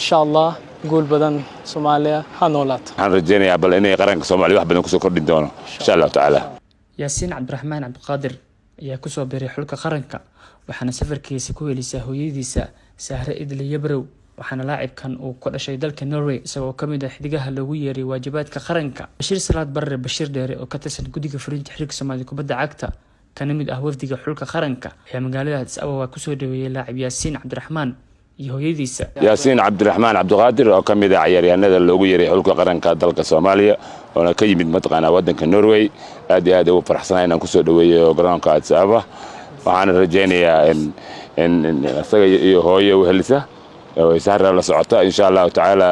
شاء الله قول بدن سوماليا هنولات waxaan rajeynayaa bal inay qaranka Soomaaliya wax badan ku soo kordhin doono insha Allah taala Yaasiin Cabdiraxmaan Cabdiqaadir ayaa ku soo biiray xulka qaranka waxaana safarkiisa ku welisay hooyadiisa Sahra Idli Yabrow waxaana laacibkan uu ku dhashay dalka Norway isagoo kamid ah xidigaha lagu yeeray waajibaadka qaranka Bashir Salaad Barre Bashir Dheere oo ka tirsan guddiga fulinta xiriirka Soomaaliya kubadda cagta kana mid ah wafdiga xulka qaranka ayaa magaalada Addis Ababa ku soo dhaweeyay laacib Yaasiin Cabdiraxmaan iyo hooyadiisa Yaasiin Cabdiraxmaan Cabdiqaadir oo kamid ah ciyaaryahanada loogu yeeray xulka qaranka dalka Soomaaliya oo ka yimid matqaana wadanka Norway aad iyo aad ugu faraxsanahay inaan ku soo dhaweeyo garoonka Addis Ababa waxaan rajeynayaa in asaga iyo hooyo helisa oo Sahra la socota insha Allah taala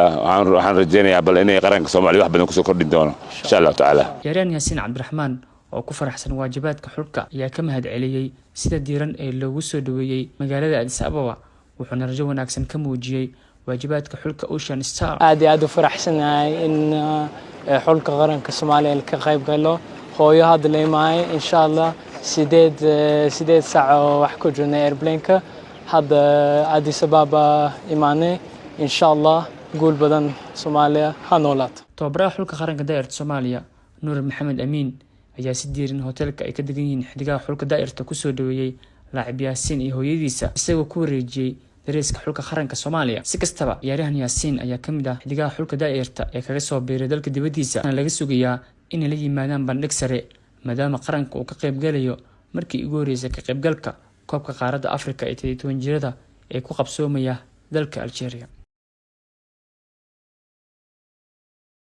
waxaan rajeynayaa bal inay qaranka Soomaaliya wax badan ku soo kordhin doono insha Allah taala Yaraan Yaasiin Cabdiraxmaan oo ku faraxsan waajibaadka xulka ayaa ka mahad celiyay sida diiran ee loogu soo dhaweeyay magaalada Addis Ababa wuxuuna rajo wanaagsan ka muujiyay waajibaadka xulka Ocean Star aad u faraxsanahay in xulka qaranka Soomaaliya ka qayb galo hooyo hadda leeyahay insha Allah sideed saac wax ku jirnay airplane-ka hadda Addis Ababa imaanay insha Allah قول بدن سوماليا هنولات tababaraha xulka qaranka daa'irta Soomaaliya Nuur Maxamed Amiin ayaa si diiran hotelka ay ka degan yihiin xidigaha xulka daa'irta ku soo dhaweeyay laacib Yaasiin iyo hooyadiisa isagoo ku wareejiyay dareeska xulka qaranka Soomaaliya si kastaba ciyaarahan Yaasiin ayaa kamid ah xidigaha xulka daa'irta ee kaga soo biiray dalka dibadiisa laga sugayaa in ay la yimaadaan bandhig sare maadaama qaranka uu ka qayb galayo markii ugu horeysay ka qaybgalka koobka qaaradda Afrika ee 12 jirada ee ku qabsoomaya dalka Algeria